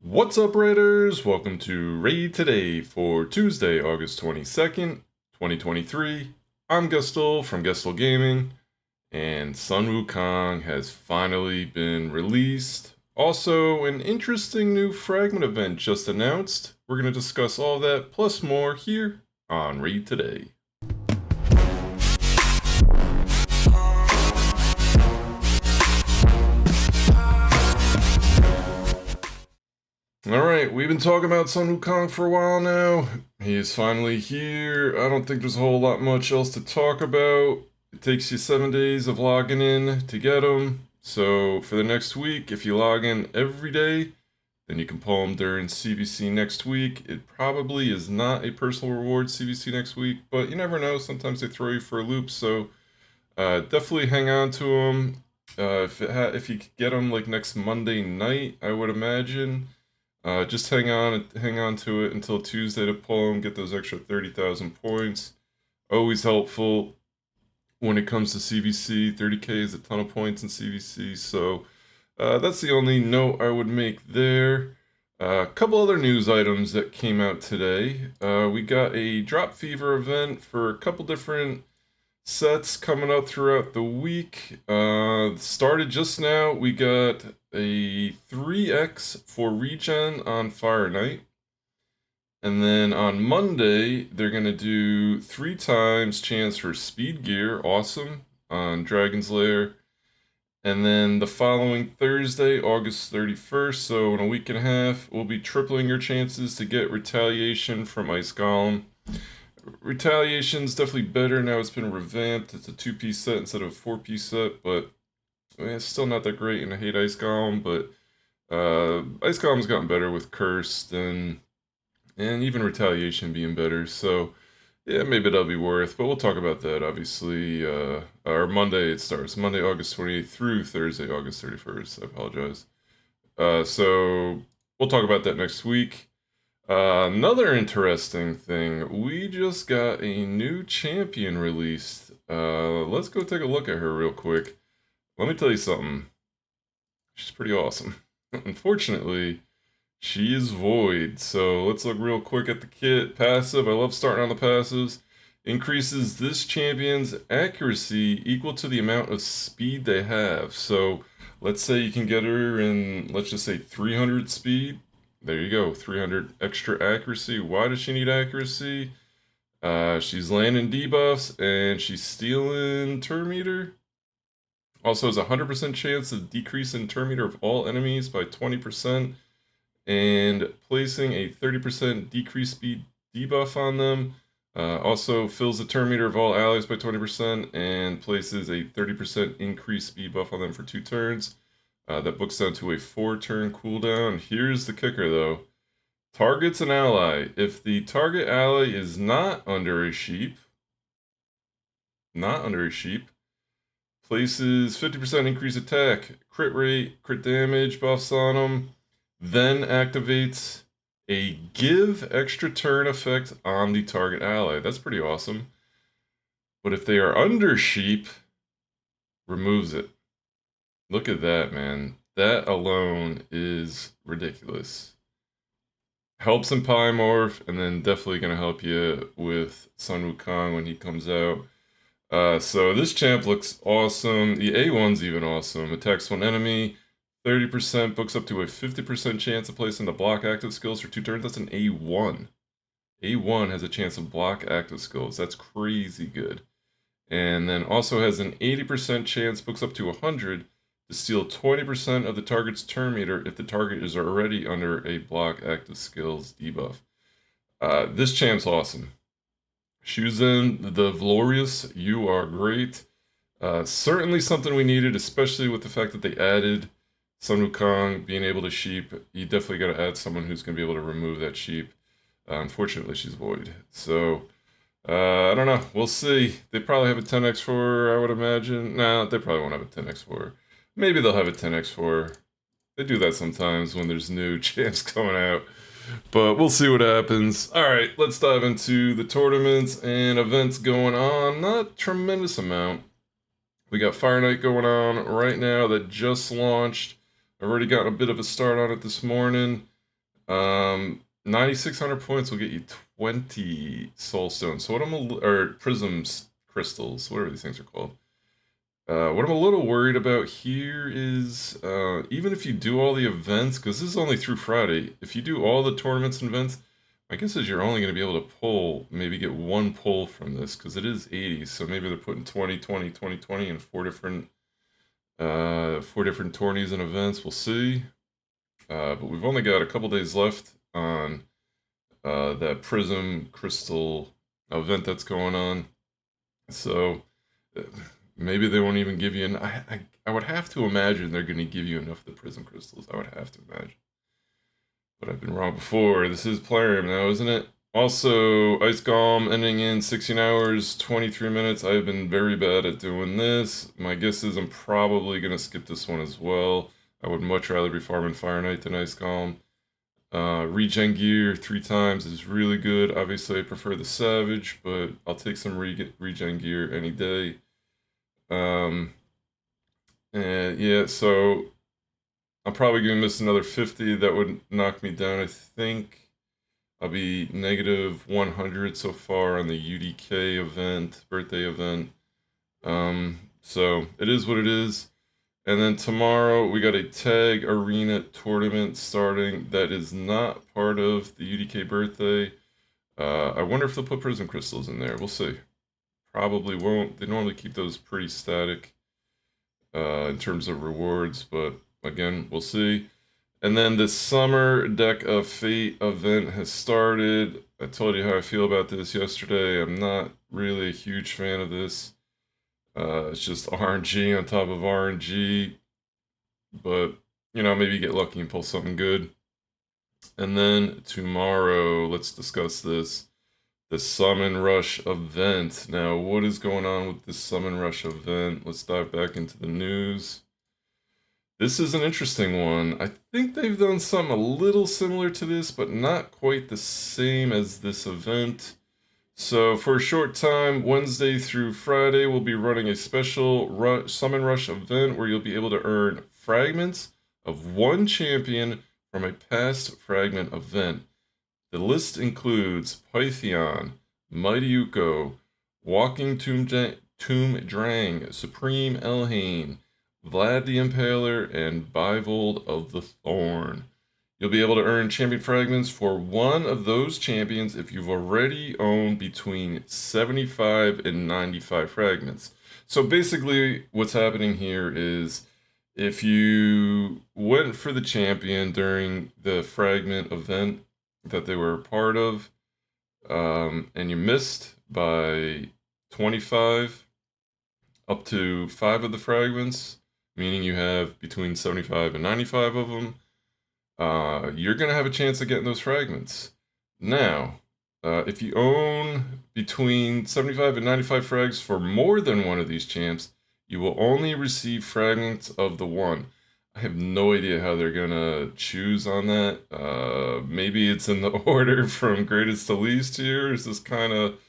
What's up, Raiders? Welcome to Raid Today for Tuesday, August 22nd, 2023. I'm Gestel from Gestel Gaming, and Sun Wukong has finally been released. Also, an interesting new Fragment event just announced. We're going to discuss all that plus more here on Raid Today. Alright, we've been talking about Sun Wukong for a while now. He is finally here. I don't think there's a whole lot much else to talk about. It takes you 7 days of logging in to get him. So for the next week, if you log in every day, then you can pull him during CVC next week. It probably is not a personal reward CVC next week, but you never know. Sometimes they throw you for a loop, so definitely hang on to him. If you could get him like next Monday night, I would imagine. Just hang on to it until Tuesday to pull them, get those extra 30,000 points. Always helpful when it comes to CVC. 30k is a ton of points in CVC, so that's the only note I would make there. A couple other news items that came out today. We got a Drop Fever event for a couple different sets coming up throughout the week. Started just now. We got a 3x for regen on Fire Knight. And then on Monday, they're going to do 3 times chance for Speed Gear, awesome, on Dragon's Lair. And then the following Thursday, August 31st, so in a week and a half, we'll be tripling your chances to get Retaliation from Ice Golem. Retaliation's definitely better now. It's been revamped. It's a 2-piece set instead of a 4-piece set, but it's still not that great, and I hate Ice Golem, but Ice Golem's gotten better with Cursed and even Retaliation being better, so yeah, maybe that'll be worth, but we'll talk about that, obviously. Or Monday it starts. Monday, August 28th through Thursday, August 31st. I apologize. So we'll talk about that next week. Another interesting thing, we just got a new champion released. Let's go take a look at her real quick. Let me tell you something. She's pretty awesome. Unfortunately, she is void. So let's look real quick at the kit. Passive, I love starting on the passives. Increases this champion's accuracy equal to the amount of speed they have. So let's say you can get her in, let's just say 300 speed. There you go, 300 extra accuracy. Why does she need accuracy? She's landing debuffs and she's stealing turn meter. Also has a 100% chance of decrease in turn meter of all enemies by 20% and placing a 30% decrease speed debuff on them. Also fills the turn meter of all allies by 20% and places a 30% increased speed buff on them for 2 turns. That books down to a 4-turn cooldown. Here's the kicker though. Targets an ally. If the target ally is not under a sheep, places 50% increased attack, crit rate, crit damage buffs on them, then activates a give extra turn effect on the target ally. That's pretty awesome. But if they are under sheep, removes it. Look at that, man. That alone is ridiculous. Helps in Polymorph, and then definitely going to help you with Sun Wukong when he comes out. So this champ looks awesome. The A1's even awesome. Attacks one enemy, 30%, books up to a 50% chance of placing the block active skills for 2 turns. That's an A1. A1 has a chance of block active skills. That's crazy good. And then also has an 80% chance, books up to 100, to steal 20% of the target's turn meter if the target is already under a block active skills debuff. This champ's awesome. Shuzen, the Glorious, you are great. Certainly something we needed, especially with the fact that they added Sun Wukong being able to sheep. You definitely got to add someone who's going to be able to remove that sheep. Unfortunately, she's void. So, I don't know. We'll see. They probably have a 10x for her, I would imagine. Nah, they probably won't have a 10x for her. Maybe they'll have a 10x for her. They do that sometimes when there's new champs coming out. But we'll see what happens. Alright, let's dive into the tournaments and events going on. Not tremendous amount. We got Fire Knight going on right now that just launched. I've already gotten a bit of a start on it this morning. 9,600 points will get you 20 soul stones. So what or prisms crystals, whatever these things are called. What I'm a little worried about here is even if you do all the events, because this is only through Friday, if you do all the tournaments and events, my guess is you're only going to be able to pull, maybe get one pull from this, because it is 80, so maybe they're putting 20, 20, 20, 20 in four different tourneys and events. We'll see. But we've only got a couple days left on that Prism Crystal event that's going on. So uh, maybe they won't even give you an. I would have to imagine they're going to give you enough of the Prism Crystals. I would have to imagine. But I've been wrong before. This is Plarium now, isn't it? Also, Ice Golem ending in 16 hours, 23 minutes. I have been very bad at doing this. My guess is I'm probably going to skip this one as well. I would much rather be farming Fire Knight than Ice Golem. Regen gear 3 times is really good. Obviously, I prefer the Savage, but I'll take some regen gear any day. And yeah, so I'm probably going to miss another 50. That would knock me down, I think. I'll be negative 100 so far on the UDK event, birthday event. So it is what it is. And then tomorrow we got a tag arena tournament starting that is not part of the UDK birthday. I wonder if they'll put prism crystals in there. We'll see. Probably won't. They normally keep those pretty static in terms of rewards, but again, we'll see. And then the Summer Deck of Fate event has started. I told you how I feel about this yesterday. I'm not really a huge fan of this. It's just RNG on top of RNG. But, you know, maybe you get lucky and pull something good. And then tomorrow, let's discuss this. The Summon Rush event. Now, what is going on with the Summon Rush event? Let's dive back into the news. This is an interesting one. I think they've done something a little similar to this, but not quite the same as this event. So for a short time, Wednesday through Friday, we'll be running a special Summon Rush event where you'll be able to earn fragments of one champion from a past fragment event. The list includes Pythion, Mighty Uko, Walking Tomb Drang, Supreme Elhain, Vlad the Impaler, and Bivold of the Thorn. You'll be able to earn champion fragments for one of those champions if you've already owned between 75 and 95 fragments. So basically, what's happening here is if you went for the champion during the fragment event that they were a part of, and you missed by 25 up to 5 of the fragments, meaning you have between 75 and 95 of them, you're going to have a chance of getting those fragments. Now, if you own between 75 and 95 frags for more than one of these champs, you will only receive fragments of the one. I have no idea how they're going to choose on that. Maybe it's in the order from greatest to least here. Is this kind of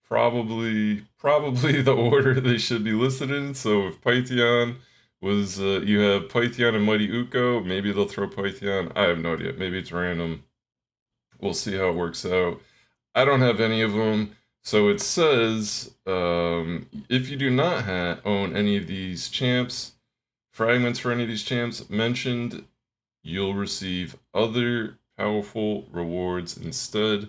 probably the order they should be listed in? So if Pythion was you have Pythion and Mighty Uko, maybe they'll throw Pythion. I have no idea. Maybe it's random. We'll see how it works out. I don't have any of them. So it says if you do not own any of these champs, fragments for any of these champs mentioned, you'll receive other powerful rewards instead.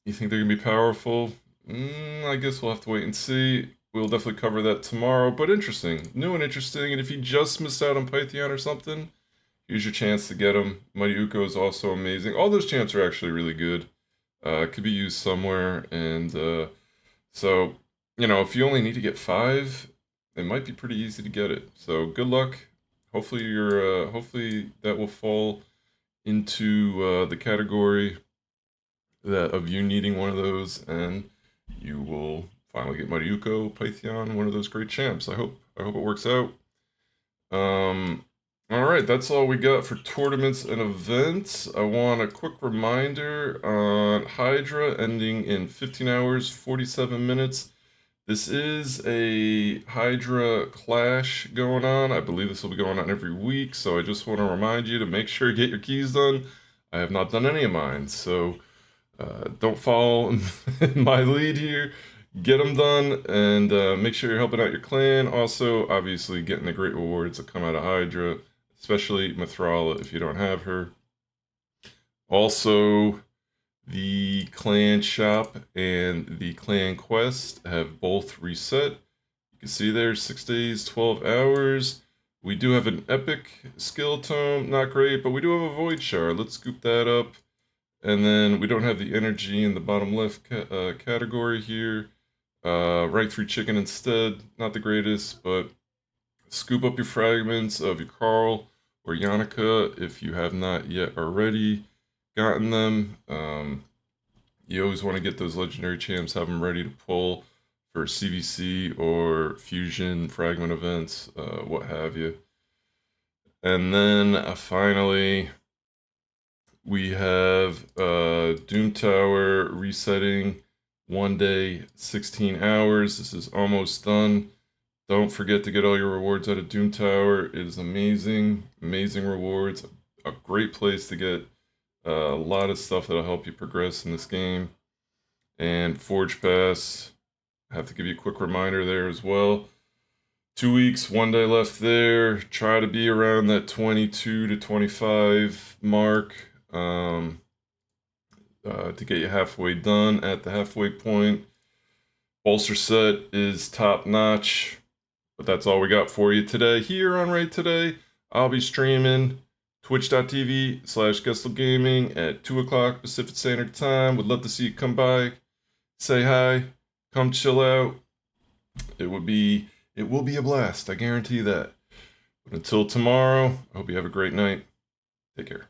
You think they're going to be powerful? I guess we'll have to wait and see. We'll definitely cover that tomorrow, but interesting. New and interesting, and if you just missed out on Pythion or something, here's your chance to get them. Mighty Uko is also amazing. All those champs are actually really good. Could be used somewhere, and so, you know, if you only need to get 5, it might be pretty easy to get it. So good luck. Hopefully hopefully that will fall into the category that of you needing one of those, and you will finally get Mighty Uko, Pythion, one of those great champs. I hope it works out. All right, that's all we got for tournaments and events. I want a quick reminder on Hydra ending in 15 hours, 47 minutes. This is a Hydra clash going on. I believe this will be going on every week, so I just want to remind you to make sure you get your keys done. I have not done any of mine, so don't follow in my lead here. Get them done, and make sure you're helping out your clan. Also, obviously, getting the great rewards that come out of Hydra, especially Mithrala if you don't have her. Also, the clan shop and the clan quest have both reset. You can see there 6 days, 12 hours. We do have an epic skill tome, not great, but we do have a void shard. Let's scoop that up. And then we don't have the energy in the bottom left category here. Right through chicken instead, not the greatest, but scoop up your fragments of your Carl or Yannicka if you have not yet already gotten them. You always want to get those legendary champs, have them ready to pull for CVC or fusion fragment events, what have you. And then finally, we have Doom Tower resetting 1 day, 16 hours. This is almost done. Don't forget to get all your rewards out of Doom Tower. It is amazing, amazing rewards. A great place to get a lot of stuff that'll help you progress in this game. And Forge Pass, I have to give you a quick reminder there as well. 2 weeks, 1 day left there. Try to be around that 22 to 25 mark to get you halfway done at the halfway point. Bolster set is top notch, but that's all we got for you today here on Raid Today. I'll be streaming twitch.tv/GuestleGaming at 2 o'clock Pacific Standard Time. Would love to see you come by, say hi, come chill out. It will be a blast, I guarantee that. But until tomorrow, I hope you have a great night. Take care.